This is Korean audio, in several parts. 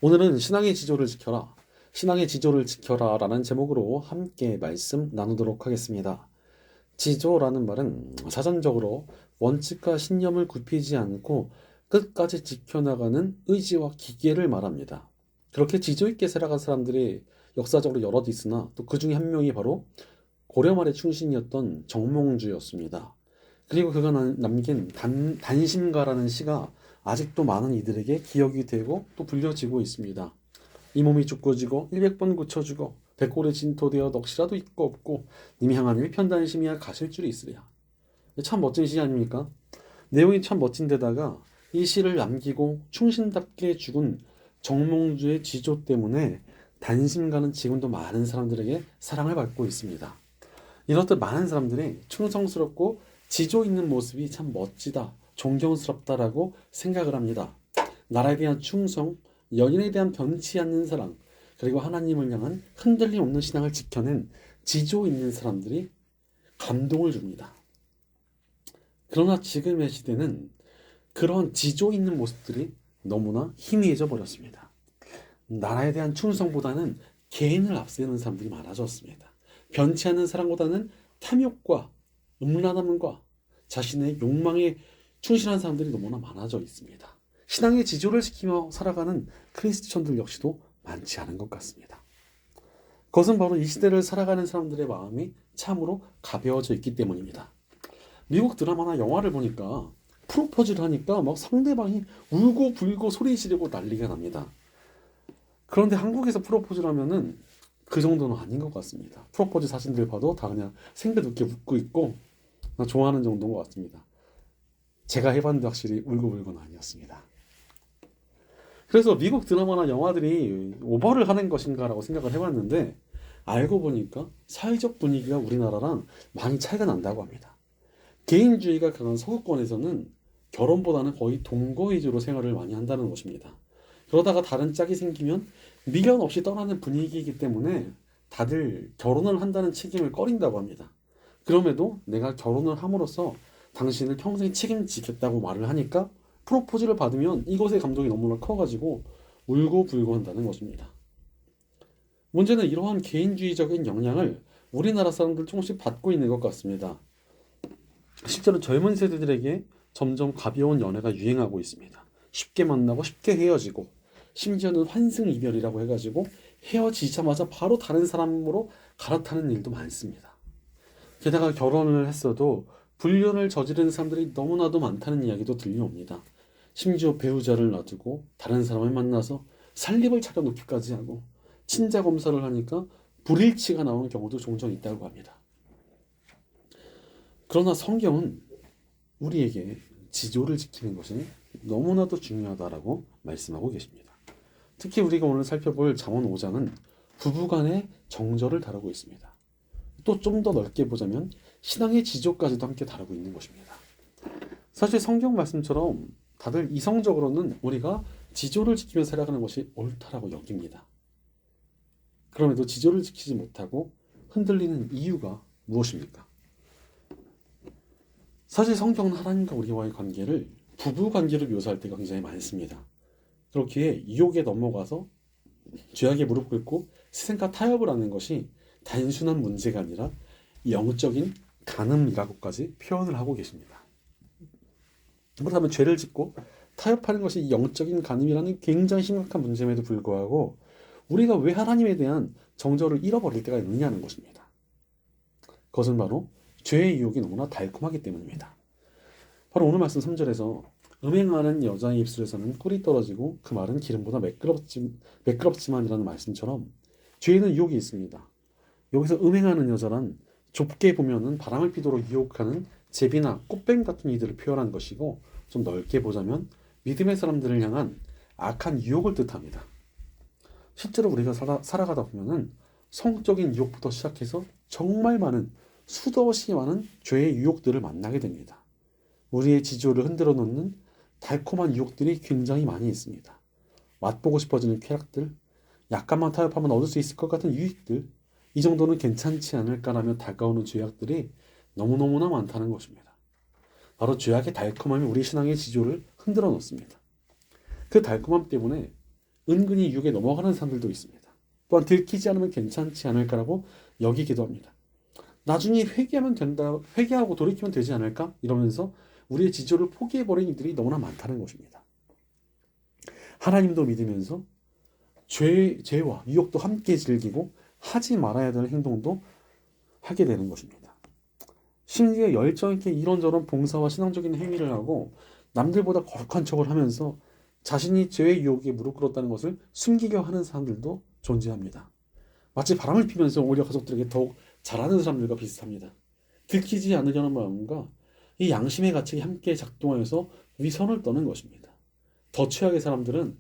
오늘은 신앙의 지조를 지켜라. 신앙의 지조를 지켜라 라는 제목으로 함께 말씀 나누도록 하겠습니다. 지조라는 말은 사전적으로 원칙과 신념을 굽히지 않고 끝까지 지켜나가는 의지와 기계를 말합니다. 그렇게 지조 있게 살아간 사람들이 역사적으로 여럿 있으나 또 그 중에 한 명이 바로 고려 말의 충신이었던 정몽주였습니다. 그리고 그가 남긴 단심가라는 시가 아직도 많은 이들에게 기억이 되고 또 불려지고 있습니다. 이 몸이 죽고지고 100번 고쳐주고 백골에 진토되어 넋이라도 있고 없고 님이 향하님이 편단심이야 가실 줄이 있으랴. 참 멋진 시 아닙니까? 내용이 참 멋진데다가 이 시를 남기고 충신답게 죽은 정몽주의 지조 때문에 단심가는 지금도 많은 사람들에게 사랑을 받고 있습니다. 이렇듯 많은 사람들이 충성스럽고 지조 있는 모습이 참 멋지다, 존경스럽다라고 생각을 합니다. 나라에 대한 충성, 연인에 대한 변치 않는 사랑, 그리고 하나님을 향한 흔들림 없는 신앙을 지켜낸 지조 있는 사람들이 감동을 줍니다. 그러나 지금의 시대는 그런 지조 있는 모습들이 너무나 희미해져 버렸습니다. 나라에 대한 충성보다는 개인을 앞세우는 사람들이 많아졌습니다. 변치 않는 사랑보다는 탐욕과 음란함과 자신의 욕망에 충실한 사람들이 너무나 많아져 있습니다. 신앙의 지조를 지키며 살아가는 크리스천들 역시도 많지 않은 것 같습니다. 그것은 바로 이 시대를 살아가는 사람들의 마음이 참으로 가벼워져 있기 때문입니다. 미국 드라마나 영화를 보니까 프로포즈를 하니까 막 상대방이 울고 불고 소리 지르고 난리가 납니다. 그런데 한국에서 프로포즈를 하면은 그 정도는 아닌 것 같습니다. 프로포즈 사진들 봐도 다 그냥 생긋웃게 웃고 있고 나 좋아하는 정도인 것 같습니다. 제가 해봤는데 확실히 울고불고는 아니었습니다. 그래서 미국 드라마나 영화들이 오버를 하는 것인가라고 생각을 해봤는데 알고 보니까 사회적 분위기가 우리나라랑 많이 차이가 난다고 합니다. 개인주의가 강한 서구권에서는 결혼보다는 거의 동거 위주로 생활을 많이 한다는 것입니다. 그러다가 다른 짝이 생기면 미련 없이 떠나는 분위기이기 때문에 다들 결혼을 한다는 책임을 꺼린다고 합니다. 그럼에도 내가 결혼을 함으로써 당신을 평생 책임지겠다고 말을 하니까 프로포즈를 받으면 이것의 감동이 너무나 커가지고 울고불고 한다는 것입니다. 문제는 이러한 개인주의적인 영향을 우리나라 사람들 조금씩 받고 있는 것 같습니다. 실제로 젊은 세대들에게 점점 가벼운 연애가 유행하고 있습니다. 쉽게 만나고 쉽게 헤어지고 심지어는 환승이별이라고 해가지고 헤어지자마자 바로 다른 사람으로 갈아타는 일도 많습니다. 게다가 결혼을 했어도 불륜을 저지르는 사람들이 너무나도 많다는 이야기도 들려옵니다. 심지어 배우자를 놔두고 다른 사람을 만나서 살림을 차려놓기까지 하고 친자 검사를 하니까 불일치가 나오는 경우도 종종 있다고 합니다. 그러나 성경은 우리에게 지조를 지키는 것이 너무나도 중요하다라고 말씀하고 계십니다. 특히 우리가 오늘 살펴볼 잠언 5장은 부부간의 정절을 다루고 있습니다. 또 좀 더 넓게 보자면 신앙의 지조까지도 함께 다루고 있는 것입니다. 사실 성경 말씀처럼 다들 이성적으로는 우리가 지조를 지키며 살아가는 것이 옳다라고 여깁니다. 그럼에도 지조를 지키지 못하고 흔들리는 이유가 무엇입니까? 사실 성경은 하나님과 우리와의 관계를 부부 관계로 묘사할 때가 굉장히 많습니다. 그렇기에 유혹에 넘어가서 죄악에 무릎 꿇고 세상과 타협을 하는 것이 단순한 문제가 아니라 영적인 간음이라고까지 표현을 하고 계십니다. 그렇다면 죄를 짓고 타협하는 것이 영적인 간음이라는 굉장히 심각한 문제임에도 불구하고 우리가 왜 하나님에 대한 정절을 잃어버릴 때가 있느냐는 것입니다. 그것은 바로 죄의 유혹이 너무나 달콤하기 때문입니다. 바로 오늘 말씀 3절에서 음행하는 여자의 입술에서는 꿀이 떨어지고 그 말은 기름보다 매끄럽지만이라는 말씀처럼 죄에는 유혹이 있습니다. 여기서 음행하는 여자란 좁게 보면은 바람을 피도록 유혹하는 제비나 꽃뱀 같은 이들을 표현한 것이고 좀 넓게 보자면 믿음의 사람들을 향한 악한 유혹을 뜻합니다. 실제로 우리가 살아가다 보면은 성적인 유혹부터 시작해서 정말 많은 수도 없이 많은 죄의 유혹들을 만나게 됩니다. 우리의 지조를 흔들어 놓는 달콤한 유혹들이 굉장히 많이 있습니다. 맛보고 싶어지는 쾌락들, 약간만 타협하면 얻을 수 있을 것 같은 유익들, 이 정도는 괜찮지 않을까라며 다가오는 죄악들이 너무너무나 많다는 것입니다. 바로 죄악의 달콤함이 우리 신앙의 지조를 흔들어 놓습니다. 그 달콤함 때문에 은근히 유혹에 넘어가는 사람들도 있습니다. 또한 들키지 않으면 괜찮지 않을까라고 여기기도 합니다. 나중에 회개하면 된다, 회개하고 돌이키면 되지 않을까? 이러면서 우리의 지조를 포기해버린 이들이 너무나 많다는 것입니다. 하나님도 믿으면서 죄와 유혹도 함께 즐기고 하지 말아야 될 행동도 하게 되는 것입니다. 심지어 열정 있게 이런저런 봉사와 신앙적인 행위를 하고 남들보다 거룩한 척을 하면서 자신이 죄의 유혹에 무릎 꿇었다는 것을 숨기려 하는 사람들도 존재합니다. 마치 바람을 피면서 오히려 가족들에게 더욱 잘하는 사람들과 비슷합니다. 들키지 않으려는 마음과 이 양심의 가책이 함께 작동하여서 위선을 떠는 것입니다. 더 최악의 사람들은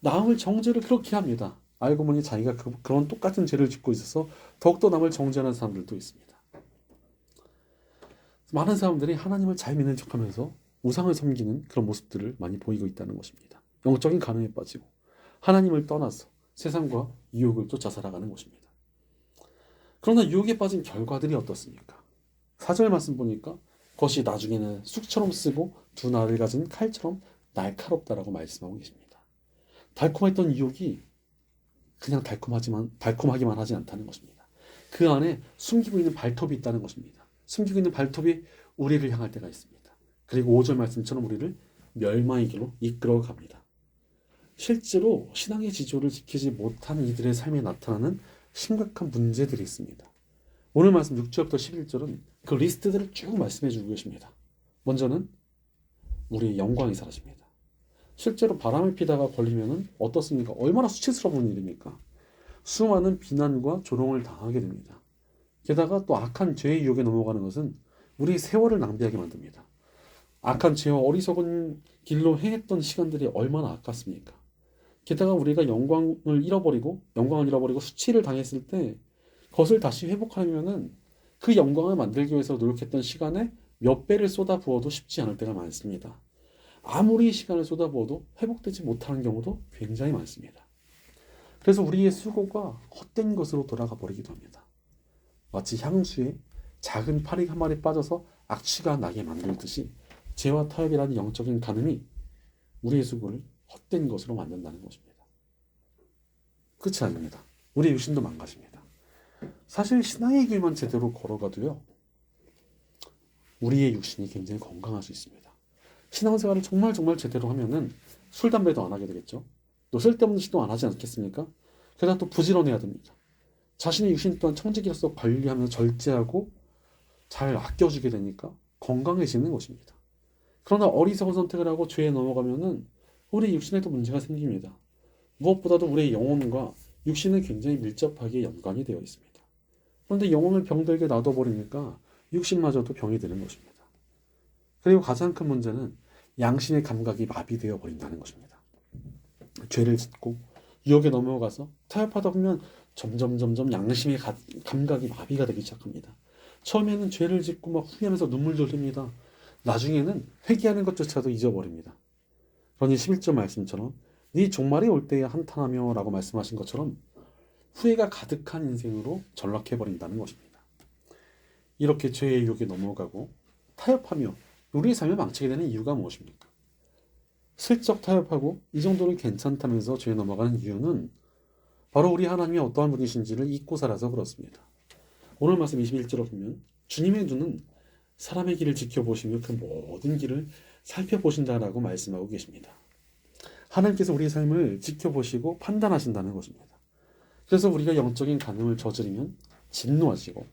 남을 정죄를 그렇게 합니다. 알고 보니 자기가 그런 똑같은 죄를 짓고 있어서 더욱더 남을 정죄하는 사람들도 있습니다. 많은 사람들이 하나님을 잘 믿는 척하면서 우상을 섬기는 그런 모습들을 많이 보이고 있다는 것입니다. 영적인 간음에 빠지고 하나님을 떠나서 세상과 유혹을 쫓아 살아가는 것입니다. 그러나 유혹에 빠진 결과들이 어떻습니까? 4절 말씀 보니까 그것이 나중에는 쑥처럼 쓰고 두 날을 가진 칼처럼 날카롭다라고 말씀하고 계십니다. 달콤했던 유혹이 그냥 달콤하기만 하지 않다는 것입니다. 그 안에 숨기고 있는 발톱이 있다는 것입니다. 숨기고 있는 발톱이 우리를 향할 때가 있습니다. 그리고 5절 말씀처럼 우리를 멸망의 길로 이끌어 갑니다. 실제로 신앙의 지조를 지키지 못하는 이들의 삶에 나타나는 심각한 문제들이 있습니다. 오늘 말씀 6절부터 11절은 그 리스트들을 쭉 말씀해 주고 계십니다. 먼저는 우리의 영광이 사라집니다. 실제로 바람을 피다가 걸리면 어떻습니까? 얼마나 수치스러운 일입니까? 수많은 비난과 조롱을 당하게 됩니다. 게다가 또 악한 죄의 유혹에 넘어가는 것은 우리의 세월을 낭비하게 만듭니다. 악한 죄와 어리석은 길로 행했던 시간들이 얼마나 아깝습니까? 게다가 우리가 영광을 잃어버리고 수치를 당했을 때 그것을 다시 회복하려면은 그 영광을 만들기 위해서 노력했던 시간에 몇 배를 쏟아부어도 쉽지 않을 때가 많습니다. 아무리 시간을 쏟아부어도 회복되지 못하는 경우도 굉장히 많습니다. 그래서 우리의 수고가 헛된 것으로 돌아가 버리기도 합니다. 마치 향수에 작은 파리 한 마리 빠져서 악취가 나게 만들듯이 죄와 타협이라는 영적인 간음이 우리의 수고를 헛된 것으로 만든다는 것입니다. 끝이 아닙니다. 우리의 육신도 망가집니다. 사실 신앙의 길만 제대로 걸어가도요, 우리의 육신이 굉장히 건강할 수 있습니다. 신앙생활을 정말 제대로 하면은 술, 담배도 안 하게 되겠죠. 또 쓸데없는 시도 안 하지 않겠습니까? 게다가 또 부지런해야 됩니다. 자신의 육신 또한 청지기로서 관리하면서 절제하고 잘 아껴주게 되니까 건강해지는 것입니다. 그러나 어리석은 선택을 하고 죄에 넘어가면은 우리 육신에도 문제가 생깁니다. 무엇보다도 우리의 영혼과 육신은 굉장히 밀접하게 연관이 되어 있습니다. 그런데 영혼을 병들게 놔둬버리니까 육신마저도 병이 되는 것입니다. 그리고 가장 큰 문제는 양심의 감각이 마비되어 버린다는 것입니다. 죄를 짓고 유혹에 넘어가서 타협하다 보면 점점 양심의 감각이 마비가 되기 시작합니다. 처음에는 죄를 짓고 막 후회하면서 눈물도 흘립니다. 나중에는 회개하는 것조차도 잊어버립니다. 그러니 11절 말씀처럼 네 종말이 올 때에 한탄하며 라고 말씀하신 것처럼 후회가 가득한 인생으로 전락해버린다는 것입니다. 이렇게 죄의 유혹에 넘어가고 타협하며 우리의 삶을 망치게 되는 이유가 무엇입니까? 슬쩍 타협하고 이 정도는 괜찮다면서 죄에 넘어가는 이유는 바로 우리 하나님이 어떠한 분이신지를 잊고 살아서 그렇습니다. 오늘 말씀 21절을 보면 주님의 눈은 사람의 길을 지켜보시며 그 모든 길을 살펴보신다라고 말씀하고 계십니다. 하나님께서 우리의 삶을 지켜보시고 판단하신다는 것입니다. 그래서 우리가 영적인 간음을 저지르면 진노하시고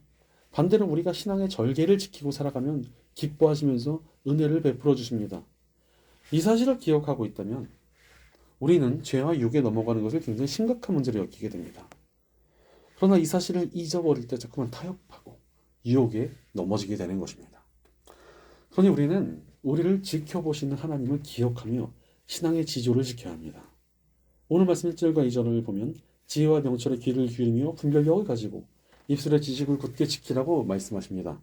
반대로 우리가 신앙의 절개를 지키고 살아가면 기뻐하시면서 은혜를 베풀어 주십니다. 이 사실을 기억하고 있다면 우리는 죄와 유혹에 넘어가는 것을 굉장히 심각한 문제로 여기게 됩니다. 그러나 이 사실을 잊어버릴 때 자꾸만 타협하고 유혹에 넘어지게 되는 것입니다. 그러니 우리는 우리를 지켜보시는 하나님을 기억하며 신앙의 지조를 지켜야 합니다. 오늘 말씀 1절과 2절을 보면 지혜와 명철의 귀를 기울이며 분별력을 가지고 입술의 지식을 굳게 지키라고 말씀하십니다.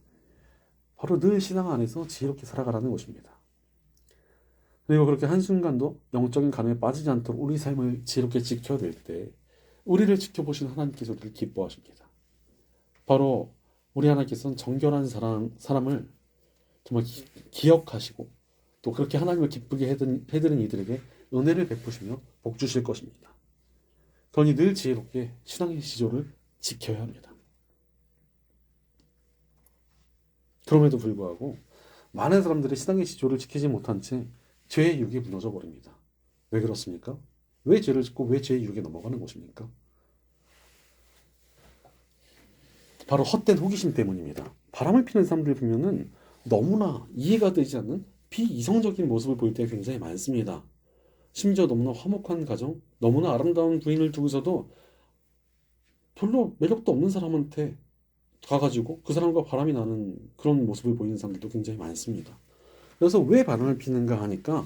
바로 늘 신앙 안에서 지혜롭게 살아가라는 것입니다. 그리고 그렇게 한순간도 영적인 간음에 빠지지 않도록 우리 삶을 지혜롭게 지켜낼 때 우리를 지켜보시는 하나님께서 우리를 기뻐하십니다. 바로 우리 하나님께서는 정결한 사람을 정말 기억하시고 또 그렇게 하나님을 기쁘게 해드린 이들에게 은혜를 베푸시며 복 주실 것입니다. 그러니 늘 지혜롭게 신앙의 지조를 지켜야 합니다. 그럼에도 불구하고 많은 사람들이 신앙의 지조를 지키지 못한 채 죄의 유혹에 무너져 버립니다. 왜 그렇습니까? 왜 죄를 짓고 왜 죄의 유혹에 넘어가는 것입니까? 바로 헛된 호기심 때문입니다. 바람을 피는 사람들 보면은 너무나 이해가 되지 않는 비이성적인 모습을 보일 때가 굉장히 많습니다. 심지어 너무나 화목한 가정, 너무나 아름다운 부인을 두고서도 별로 매력도 없는 사람한테 가가지고 그 사람과 바람이 나는 그런 모습을 보이는 사람들도 굉장히 많습니다. 그래서 왜 바람을 피는가 하니까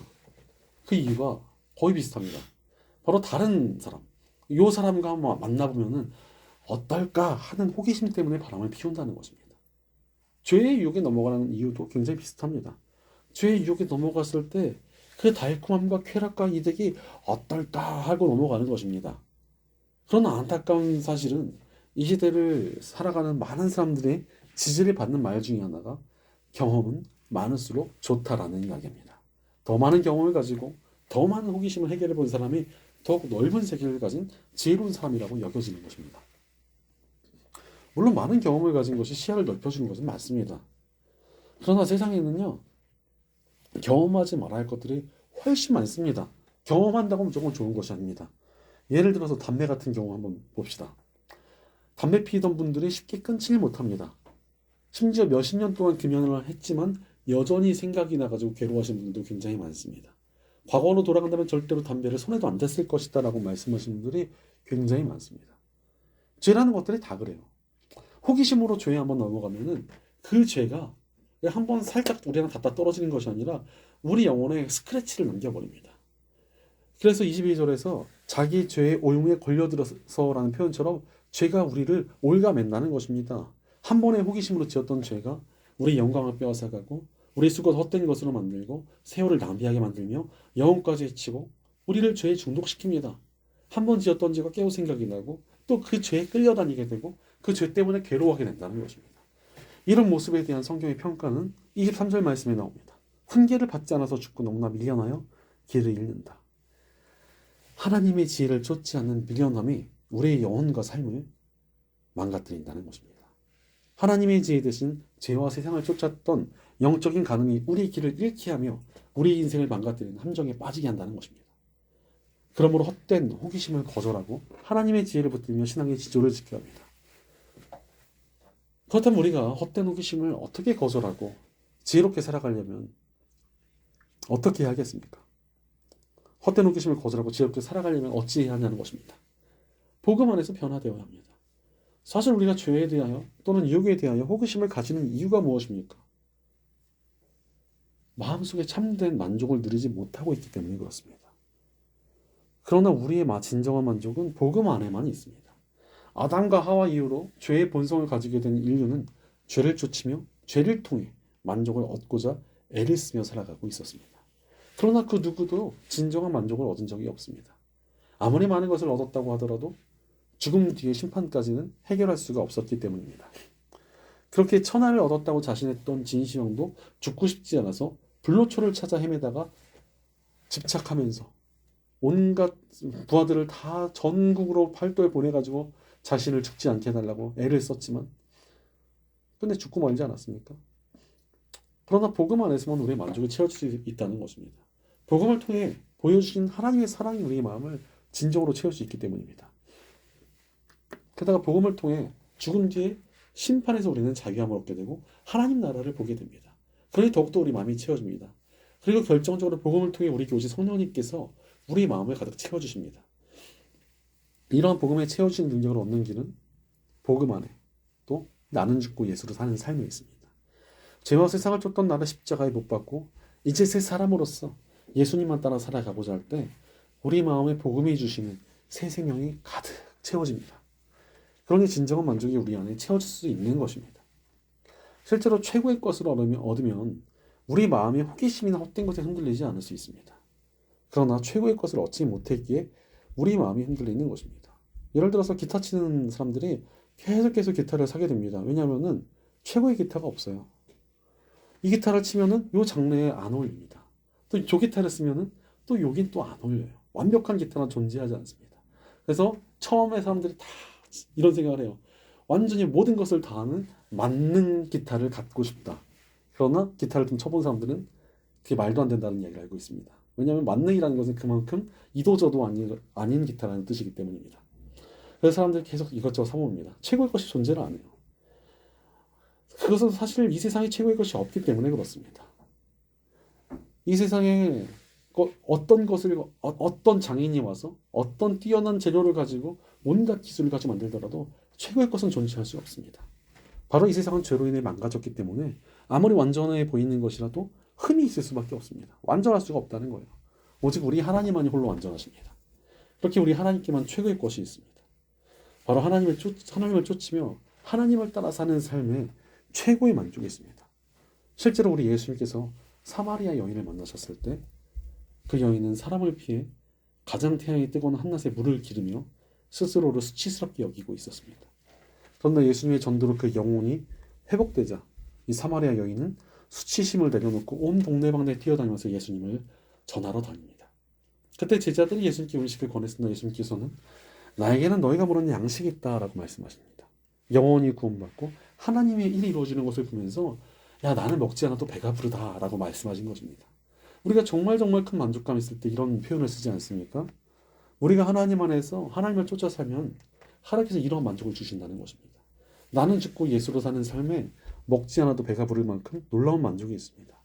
그 이유가 거의 비슷합니다. 바로 다른 사람, 이 사람과 한번 만나보면은 어떨까 하는 호기심 때문에 바람을 피운다는 것입니다. 죄의 유혹에 넘어가는 이유도 굉장히 비슷합니다. 죄의 유혹에 넘어갔을 때 그 달콤함과 쾌락과 이득이 어떨까 하고 넘어가는 것입니다. 그러나 안타까운 사실은 이 시대를 살아가는 많은 사람들의 지지를 받는 말 중에 하나가 경험은 많을수록 좋다라는 이야기입니다. 더 많은 경험을 가지고 더 많은 호기심을 해결해 본 사람이 더욱 넓은 세계를 가진 지혜로운 사람이라고 여겨지는 것입니다. 물론 많은 경험을 가진 것이 시야를 넓혀주는 것은 맞습니다. 그러나 세상에는요, 경험하지 말아야 할 것들이 훨씬 많습니다. 경험한다고 무조건 좋은 것이 아닙니다. 예를 들어서 담배 같은 경우 한번 봅시다. 담배 피던 분들이 쉽게 끊지를 못합니다. 심지어 몇십 년 동안 금연을 했지만 여전히 생각이 나가지고 괴로워하시는 분들도 굉장히 많습니다. 과거로 돌아간다면 절대로 담배를 손에도 안 댔을 것이다 라고 말씀하시는 분들이 굉장히 많습니다. 죄라는 것들이 다 그래요. 호기심으로 죄에 한번 넘어가면은 그 죄가 한번 살짝 우리랑 닿다 떨어지는 것이 아니라 우리 영혼에 스크래치를 남겨버립니다. 그래서 22절에서 자기 죄의 오용에 걸려들어서라는 표현처럼 죄가 우리를 올가맨다는 것입니다. 한 번의 호기심으로 지었던 죄가 우리 영광을 빼앗아가고 우리 수고 헛된 것으로 만들고 세월을 낭비하게 만들며 영혼까지 해치고 우리를 죄에 중독시킵니다. 한 번 지었던 죄가 깨우 생각이 나고 또 그 죄에 끌려다니게 되고 그 죄 때문에 괴로워하게 된다는 것입니다. 이런 모습에 대한 성경의 평가는 23절 말씀에 나옵니다. 훈계를 받지 않아서 죽고 너무나 미련하여 길을 잃는다. 하나님의 지혜를 쫓지 않는 미련함이 우리의 영혼과 삶을 망가뜨린다는 것입니다. 하나님의 지혜 대신 죄와 세상을 쫓았던 영적인 가늠이 우리의 길을 잃게 하며 우리 인생을 망가뜨리는 함정에 빠지게 한다는 것입니다. 그러므로 헛된 호기심을 거절하고 하나님의 지혜를 붙들며 신앙의 지조를 지켜야 합니다. 그렇다면 우리가 헛된 호기심을 어떻게 거절하고 지혜롭게 살아가려면 어떻게 해야 하겠습니까? 헛된 호기심을 거절하고 지혜롭게 살아가려면 어찌해야 하냐는 것입니다. 복음 안에서 변화되어야 합니다. 사실 우리가 죄에 대하여 또는 유혹에 대하여 호기심을 가지는 이유가 무엇입니까? 마음속에 참된 만족을 누리지 못하고 있기 때문에 그렇습니다. 그러나 우리의 진정한 만족은 복음 안에만 있습니다. 아담과 하와 이후로 죄의 본성을 가지게 된 인류는 죄를 쫓으며 죄를 통해 만족을 얻고자 애를 쓰며 살아가고 있었습니다. 그러나 그 누구도 진정한 만족을 얻은 적이 없습니다. 아무리 많은 것을 얻었다고 하더라도 죽음 뒤의 심판까지는 해결할 수가 없었기 때문입니다. 그렇게 천하를 얻었다고 자신했던 진시황도 죽고 싶지 않아서 불로초를 찾아 헤매다가 집착하면서 온갖 부하들을 다 전국으로 팔도에 보내가지고 자신을 죽지 않게 해달라고 애를 썼지만 근데 죽고 말지 않았습니까? 그러나 복음 안에서만 우리의 만족을 채워줄 수 있다는 것입니다. 복음을 통해 보여주신 하나님의 사랑이 우리의 마음을 진정으로 채울 수 있기 때문입니다. 게다가 복음을 통해 죽음 뒤에 심판에서 우리는 자유함을 얻게 되고 하나님 나라를 보게 됩니다. 그러니 더욱더 우리 마음이 채워집니다. 그리고 결정적으로 복음을 통해 우리에게 오신 성령님께서 우리 마음을 가득 채워주십니다. 이러한 복음에 채워주신 능력을 얻는 길은 복음 안에 또 나는 죽고 예수로 사는 삶에 있습니다. 죄와 세상을 쫓던 나를 십자가에 못 박고 이제 새 사람으로서 예수님만 따라 살아가고자 할 때 우리 마음에 복음이 주시는 새 생명이 가득 채워집니다. 그러니 진정한 만족이 우리 안에 채워질 수 있는 것입니다. 실제로 최고의 것을 얻으면 우리 마음이 호기심이나 헛된 것에 흔들리지 않을 수 있습니다. 그러나 최고의 것을 얻지 못했기에 우리 마음이 흔들리는 것입니다. 예를 들어서 기타 치는 사람들이 계속해서 기타를 사게 됩니다. 왜냐하면 최고의 기타가 없어요. 이 기타를 치면은 요 장르에 안 어울립니다. 또 저 기타를 쓰면은 또 여긴 또 안 어울려요. 완벽한 기타는 존재하지 않습니다. 그래서 처음에 사람들이 다 이런 생각을 해요. 완전히 모든 것을 다 아는 만능 기타를 갖고 싶다. 그러나 기타를 좀 쳐본 사람들은 그게 말도 안 된다는 이야기를 알고 있습니다. 왜냐하면 만능이라는 것은 그만큼 이도저도 아닌 기타라는 뜻이기 때문입니다. 그래서 사람들이 계속 이것저것 사모입니다. 최고의 것이 존재를 안 해요. 그것은 사실 이 세상에 최고의 것이 없기 때문에 그렇습니다. 이 세상에 어떤 장인이 와서 어떤 뛰어난 재료를 가지고 온갖 기술을 가지고 만들더라도 최고의 것은 존재할 수 없습니다. 바로 이 세상은 죄로 인해 망가졌기 때문에 아무리 완전해 보이는 것이라도 흠이 있을 수밖에 없습니다. 완전할 수가 없다는 거예요. 오직 우리 하나님만이 홀로 완전하십니다. 그렇게 우리 하나님께만 최고의 것이 있습니다. 바로 하나님을 쫓으며 하나님을 따라 사는 삶에 최고의 만족이 있습니다. 실제로 우리 예수님께서 사마리아 여인을 만나셨을 때 그 여인은 사람을 피해 가장 태양이 뜨거운 한낮에 물을 기르며 스스로를 수치스럽게 여기고 있었습니다. 그런데 예수님의 전도로 그 영혼이 회복되자 이 사마리아 여인은 수치심을 내려놓고 온 동네방네 뛰어다니면서 예수님을 전하러 다닙니다. 그때 제자들이 예수님께 음식을 권했으나 예수님께서는 나에게는 너희가 모르는 양식이 있다라고 말씀하십니다. 영혼이 구원받고 하나님의 일이 이루어지는 것을 보면서 야 나는 먹지 않아도 배가 부르다라고 말씀하신 것입니다. 우리가 정말 큰 만족감 있을 때 이런 표현을 쓰지 않습니까? 우리가 하나님 안에서 하나님을 쫓아 살면 하나님께서 이런 만족을 주신다는 것입니다. 나는 죽고 예수로 사는 삶에 먹지 않아도 배가 부를 만큼 놀라운 만족이 있습니다.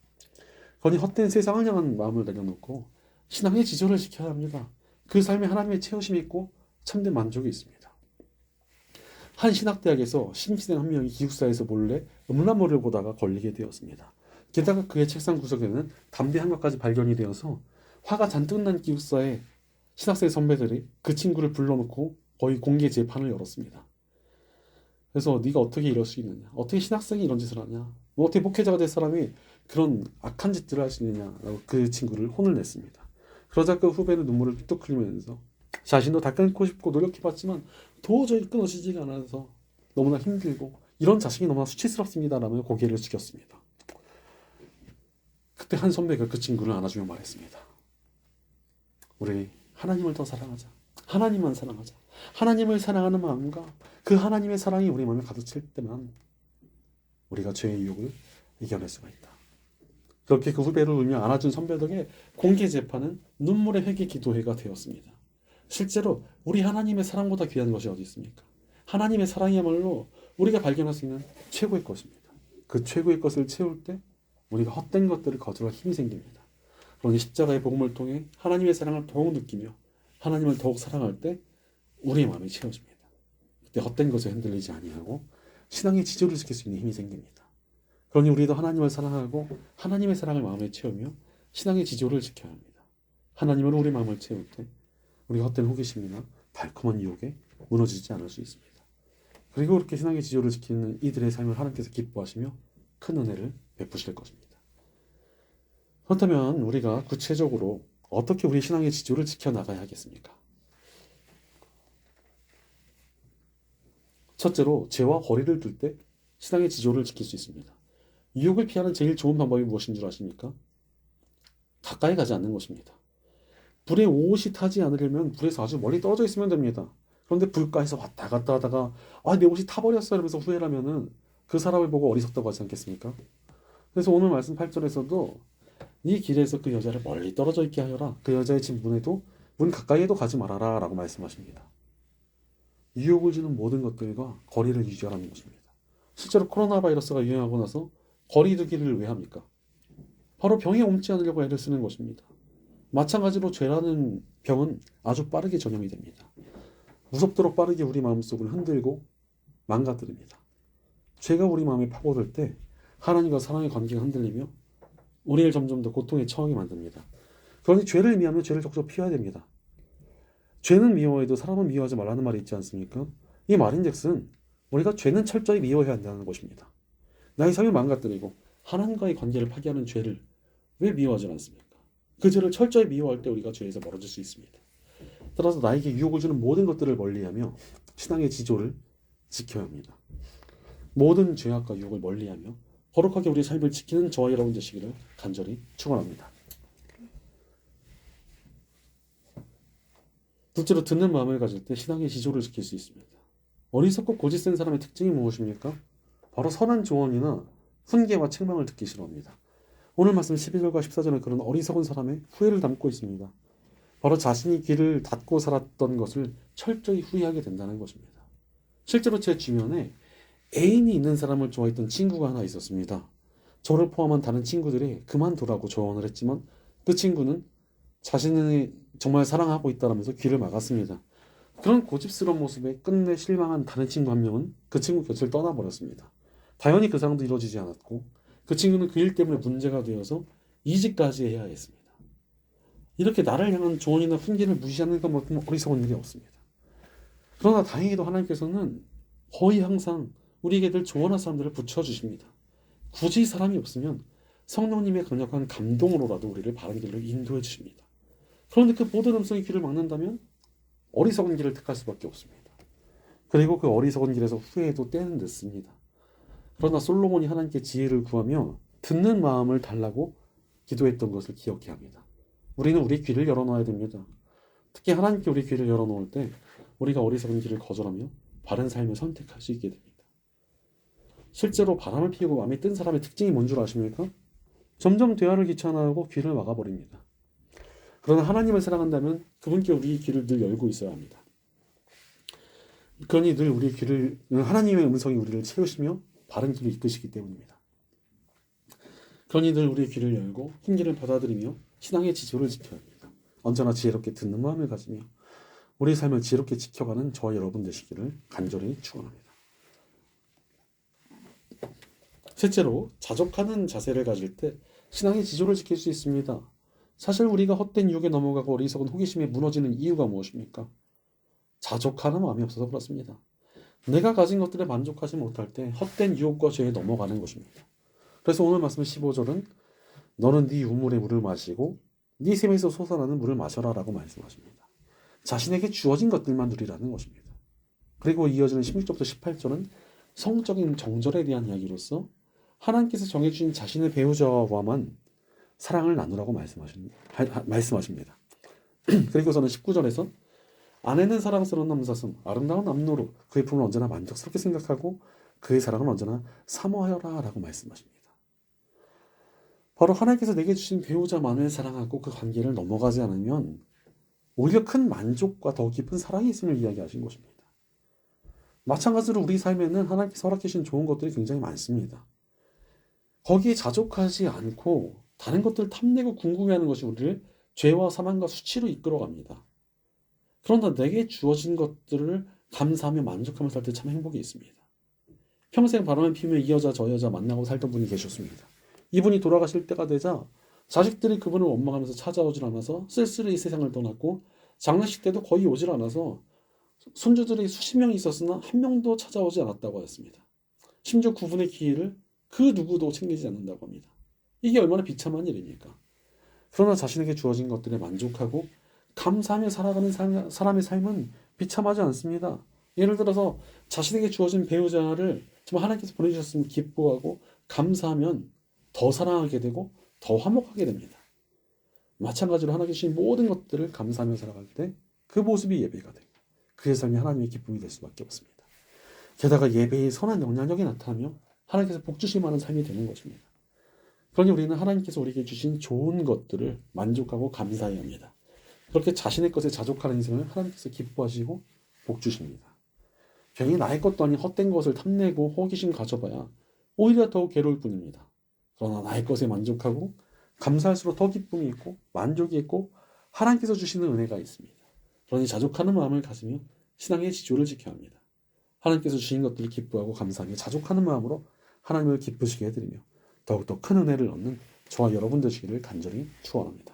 그러니 헛된 세상을 향한 마음을 내려놓고 신앙의 지조를 지켜야 합니다. 그 삶에 하나님의 채우심이 있고 참된 만족이 있습니다. 한 신학대학에서 신입생 한 명이 기숙사에서 몰래 음란물을 보다가 걸리게 되었습니다. 게다가 그의 책상 구석에는 담배 한 갑까지 발견이 되어서 화가 잔뜩 난 기숙사의 신학생 선배들이 그 친구를 불러놓고 거의 공개 재판을 열었습니다. 그래서 네가 어떻게 이럴 수 있느냐? 어떻게 신학생이 이런 짓을 하냐? 뭐 어떻게 목회자가 될 사람이 그런 악한 짓들을 할 수 있느냐라고 그 친구를 혼을 냈습니다. 그러자 그 후배는 눈물을 뚝뚝 흘리면서 자신도 다 끊고 싶고 노력해봤지만 도저히 끊어지지가 않아서 너무나 힘들고 이런 자식이 너무나 수치스럽습니다라며 고개를 숙였습니다. 그때 한 선배가 그 친구를 안아주며 말했습니다. 우리 하나님을 더 사랑하자. 하나님만 사랑하자. 하나님을 사랑하는 마음과 그 하나님의 사랑이 우리 마음에 가득 찰 때만 우리가 죄의 유혹을 이겨낼 수가 있다. 그렇게 그 후배를 울며 안아준 선배 덕에 공개 재판은 눈물의 회개 기도회가 되었습니다. 실제로 우리 하나님의 사랑보다 귀한 것이 어디 있습니까? 하나님의 사랑이야말로 우리가 발견할 수 있는 최고의 것입니다. 그 최고의 것을 채울 때 우리가 헛된 것들을 거절할 힘이 생깁니다. 그러니 십자가의 복음을 통해 하나님의 사랑을 더욱 느끼며 하나님을 더욱 사랑할 때 우리의 마음이 채워집니다. 그때 헛된 것에 흔들리지 아니하고 신앙의 지조를 지킬 수 있는 힘이 생깁니다. 그러니 우리도 하나님을 사랑하고 하나님의 사랑을 마음에 채우며 신앙의 지조를 지켜야 합니다. 하나님으로 우리 마음을 채울 때 우리가 헛된 호기심이나 달콤한 유혹에 무너지지 않을 수 있습니다. 그리고 그렇게 신앙의 지조를 지키는 이들의 삶을 하나님께서 기뻐하시며 큰 은혜를 베푸실 것입니다. 그렇다면 우리가 구체적으로 어떻게 우리 신앙의 지조를 지켜나가야 하겠습니까? 첫째로 죄와 거리를 둘 때 신앙의 지조를 지킬 수 있습니다. 유혹을 피하는 제일 좋은 방법이 무엇인 줄 아십니까? 가까이 가지 않는 것입니다. 불에 옷이 타지 않으려면 불에서 아주 멀리 떨어져 있으면 됩니다. 그런데 불가에서 왔다 갔다 하다가 내 옷이 타버렸어 이러면서 후회를 하면은 그 사람을 보고 어리석다고 하지 않겠습니까? 그래서 오늘 말씀 8절에서도 네 길에서 그 여자를 멀리 떨어져 있게 하여라. 그 여자의 집 문 가까이에도 가지 말아라 라고 말씀하십니다. 유혹을 주는 모든 것들과 거리를 유지하라는 것입니다. 실제로 코로나 바이러스가 유행하고 나서 거리 두기를 왜 합니까? 바로 병에 옮지 않으려고 애를 쓰는 것입니다. 마찬가지로 죄라는 병은 아주 빠르게 전염이 됩니다. 무섭도록 빠르게 우리 마음속을 흔들고 망가뜨립니다. 죄가 우리 마음에 파고들 때 하나님과 사랑의 관계가 흔들리며 우리를 점점 더 고통에 처하게 만듭니다. 그러니 죄를 미워하면 죄를 적극 피해야 됩니다. 죄는 미워해도 사람은 미워하지 말라는 말이 있지 않습니까? 이 말인즉슨 우리가 죄는 철저히 미워해야 한다는 것입니다. 나의 삶을 망가뜨리고 하나님과의 관계를 파괴하는 죄를 왜 미워하지 않습니까? 그 죄를 철저히 미워할 때 우리가 죄에서 멀어질 수 있습니다. 따라서 나에게 유혹을 주는 모든 것들을 멀리하며 신앙의 지조를 지켜야 합니다. 모든 죄악과 유혹을 멀리하며 거룩하게 우리의 삶을 지키는 저와 여러분 되시기를 간절히 축원합니다. 둘째로 듣는 마음을 가질 때 신앙의 지조를 지킬 수 있습니다. 어리석고 고집센 사람의 특징이 무엇입니까? 바로 선한 조언이나 훈계와 책망을 듣기 싫어합니다. 오늘 말씀 12절과 14절은 그런 어리석은 사람의 후회를 담고 있습니다. 바로 자신이 귀를 닫고 살았던 것을 철저히 후회하게 된다는 것입니다. 실제로 제 주변에 애인이 있는 사람을 좋아했던 친구가 하나 있었습니다. 저를 포함한 다른 친구들이 그만두라고 조언을 했지만 그 친구는 자신을 정말 사랑하고 있다라면서 귀를 막았습니다. 그런 고집스러운 모습에 끝내 실망한 다른 친구 한 명은 그 친구 곁을 떠나버렸습니다. 당연히 그 사랑도 이루어지지 않았고 그 친구는 그 일 때문에 문제가 되어서 이직까지 해야 했습니다. 이렇게 나를 향한 조언이나 훈계를 무시하는 것만큼 어리석은 일이 없습니다. 그러나 다행히도 하나님께서는 거의 항상 우리에게 늘 조언한 사람들을 붙여주십니다. 굳이 사람이 없으면 성령님의 강력한 감동으로라도 우리를 바른 길로 인도해 주십니다. 그런데 그 모든 음성이 귀를 막는다면 어리석은 길을 택할 수밖에 없습니다. 그리고 그 어리석은 길에서 후회해도 때는 늦습니다. 그러나 솔로몬이 하나님께 지혜를 구하며 듣는 마음을 달라고 기도했던 것을 기억해야 합니다. 우리는 우리 귀를 열어놓아야 됩니다. 특히 하나님께 우리 귀를 열어놓을 때 우리가 어리석은 길을 거절하며 바른 삶을 선택할 수 있게 됩니다. 실제로 바람을 피우고 마음에 뜬 사람의 특징이 뭔 줄 아십니까? 점점 대화를 귀찮아하고 귀를 막아버립니다. 그러나 하나님을 사랑한다면 그분께 우리 귀를 늘 열고 있어야 합니다. 그러니 늘 우리 귀를 하나님의 음성이 우리를 채우시며 바른 길로 이끄시기 때문입니다. 그러니 늘 우리의 귀를 열고 훈계를 받아들이며 신앙의 지조를 지켜야 합니다. 언제나 지혜롭게 듣는 마음을 가지며 우리 삶을 지혜롭게 지켜가는 저와 여러분 되시기를 간절히 축원합니다. 실제로 자족하는 자세를 가질 때 신앙의 지조를 지킬 수 있습니다. 사실 우리가 헛된 유혹에 넘어가고 어리석은 호기심에 무너지는 이유가 무엇입니까? 자족하는 마음이 없어서 그렇습니다. 내가 가진 것들에 만족하지 못할 때 헛된 유혹과 죄에 넘어가는 것입니다. 그래서 오늘 말씀 15절은 너는 네 우물의 물을 마시고 네 샘에서 솟아나는 물을 마셔라 라고 말씀하십니다. 자신에게 주어진 것들만 누리라는 것입니다. 그리고 이어지는 16절부터 18절은 성적인 정절에 대한 이야기로서 하나님께서 정해주신 자신의 배우자와만 사랑을 나누라고 말씀하십니다. 그리고서는 19절에서 아내는 사랑스러운 남사슴, 아름다운 남노루, 그의 품을 언제나 만족스럽게 생각하고 그의 사랑은 언제나 사모하여라 라고 말씀하십니다. 바로 하나님께서 내게 주신 배우자만을 사랑하고 그 관계를 넘어가지 않으면 오히려 큰 만족과 더 깊은 사랑이 있음을 이야기하신 것입니다. 마찬가지로 우리 삶에는 하나님께서 허락해 주신 좋은 것들이 굉장히 많습니다. 거기에 자족하지 않고 다른 것들을 탐내고 궁금해하는 것이 우리를 죄와 사망과 수치로 이끌어갑니다. 그러나 내게 주어진 것들을 감사하며 만족하며 살 때 참 행복이 있습니다. 평생 바람을 피우며 이 여자 저 여자 만나고 살던 분이 계셨습니다. 이분이 돌아가실 때가 되자 자식들이 그분을 원망하면서 찾아오질 않아서 쓸쓸히 세상을 떠났고 장례식 때도 거의 오질 않아서 손주들이 수십 명이 있었으나 한 명도 찾아오지 않았다고 했습니다. 심지어 그분의 기회를 그 누구도 챙기지 않는다고 합니다. 이게 얼마나 비참한 일입니까? 그러나 자신에게 주어진 것들에 만족하고 감사하며 살아가는 사람의 삶은 비참하지 않습니다. 예를 들어서 자신에게 주어진 배우자를 정말 하나님께서 보내주셨으면 기뻐하고 감사하면 더 사랑하게 되고 더 화목하게 됩니다. 마찬가지로 하나님께서 주신 모든 것들을 감사하며 살아갈 때 그 모습이 예배가 되고 그의 삶이 하나님의 기쁨이 될 수밖에 없습니다. 게다가 예배의 선한 영향력이 나타나며 하나님께서 복 주실 삶이 되는 것입니다. 그러니 우리는 하나님께서 우리에게 주신 좋은 것들을 만족하고 감사해야 합니다. 그렇게 자신의 것에 자족하는 인생을 하나님께서 기뻐하시고 복 주십니다. 괜히 나의 것도 아닌 헛된 것을 탐내고 호기심 가져봐야 오히려 더욱 괴로울 뿐입니다. 그러나 나의 것에 만족하고 감사할수록 더 기쁨이 있고 만족이 있고 하나님께서 주시는 은혜가 있습니다. 그러니 자족하는 마음을 가지며 신앙의 지조를 지켜야 합니다. 하나님께서 주신 것들을 기뻐하고 감사하며 자족하는 마음으로 하나님을 기쁘시게 해드리며 더욱더 큰 은혜를 얻는 저와 여러분 되시기를 간절히 축원합니다.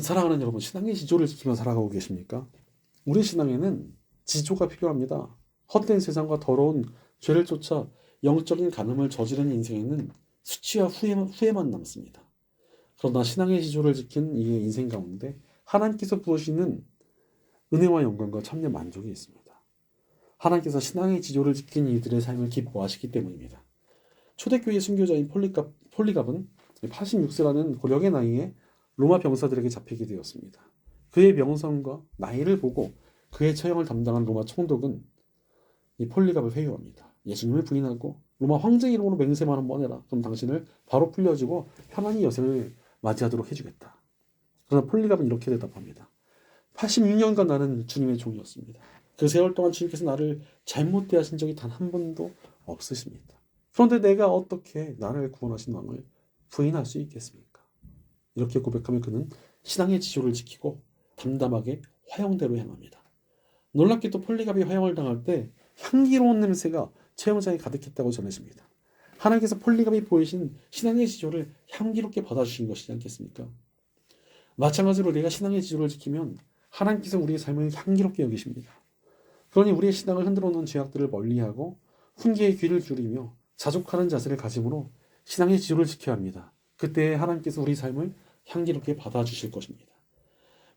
사랑하는 여러분, 신앙의 지조를 지키며 살아가고 계십니까? 우리 신앙에는 지조가 필요합니다. 헛된 세상과 더러운 죄를 쫓아 영적인 간음을 저지르는 인생에는 수치와 후회만 남습니다. 그러나 신앙의 지조를 지킨 이의 인생 가운데 하나님께서 부으시는 은혜와 영광과 참된 만족이 있습니다. 하나님께서 신앙의 지조를 지킨 이들의 삶을 기뻐하시기 때문입니다. 초대교회 순교자인 폴리갑은 86세라는 고령의 나이에 로마 병사들에게 잡히게 되었습니다. 그의 명성과 나이를 보고 그의 처형을 담당한 로마 총독은 이 폴리갑을 회유합니다. 예수님을 부인하고 로마 황제 이름으로 맹세만 한번 해라. 그럼 당신을 바로 풀려주고 편안히 여생을 맞이하도록 해주겠다. 그러나 폴리갑은 이렇게 대답합니다. 86년간 나는 주님의 종이었습니다. 그 세월 동안 주님께서 나를 잘못 대하신 적이 단 한 번도 없으십니다. 그런데 내가 어떻게 나를 구원하신 왕을 부인할 수 있겠습니까? 이렇게 고백하며 그는 신앙의 지조를 지키고 담담하게 화형대로 향합니다. 놀랍게도 폴리갑이 화형을 당할 때 향기로운 냄새가 채용장에 가득했다고 전해집니다. 하나님께서 폴리갑이 보이신 신앙의 지조를 향기롭게 받아주신 것이지 않겠습니까? 마찬가지로 우리가 신앙의 지조를 지키면 하나님께서 우리의 삶을 향기롭게 여기십니다. 그러니 우리의 신앙을 흔들어 놓은 죄악들을 멀리하고 훈계의 귀를 기울이며 자족하는 자세를 가짐으로 신앙의 지조를 지켜야 합니다. 그때 하나님께서 우리 삶을 향기롭게 받아주실 것입니다.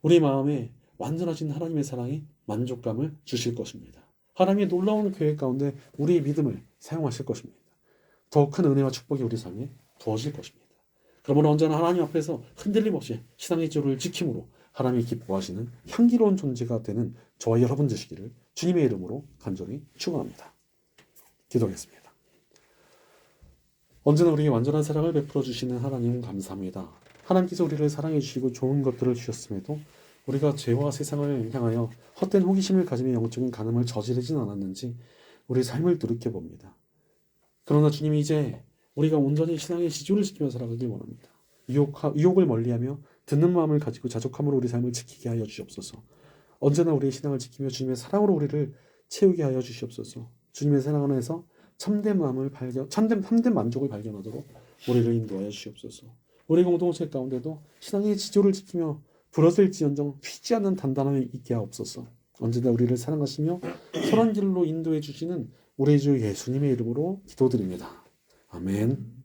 우리 마음에 완전하신 하나님의 사랑이 만족감을 주실 것입니다. 하나님의 놀라운 계획 가운데 우리의 믿음을 사용하실 것입니다. 더 큰 은혜와 축복이 우리 삶에 부어질 것입니다. 그러므로 언제나 하나님 앞에서 흔들림 없이 신앙의 지조를 지킴으로 하나님이 기뻐하시는 향기로운 존재가 되는 저와 여러분 되시기를 주님의 이름으로 간절히 축원합니다. 기도하겠습니다. 언제나 우리에게 완전한 사랑을 베풀어 주시는 하나님 감사합니다. 하나님께서 우리를 사랑해 주시고 좋은 것들을 주셨음에도 우리가 죄와 세상을 향하여 헛된 호기심을 가지며 영적인 간음을 저지르진 않았는지 우리 삶을 돌이켜봅니다. 그러나 주님이 이제 우리가 온전히 신앙의 지조를 지키며 살아가길 원합니다. 유혹을 멀리하며 듣는 마음을 가지고 자족함으로 우리 삶을 지키게 하여 주시옵소서. 언제나 우리의 신앙을 지키며 주님의 사랑으로 우리를 채우게 하여 주시옵소서. 주님의 사랑 안에서 참된 만족을 발견하도록 우리를 인도하여 주시옵소서. 우리 공동체 가운데도 신앙의 지조를 지키며 부러질지언정 휘지 않는 단단함이 있게 하옵소서. 언제나 우리를 사랑하시며 선한 길로 인도해 주시는 우리 주 예수님의 이름으로 기도드립니다. 아멘.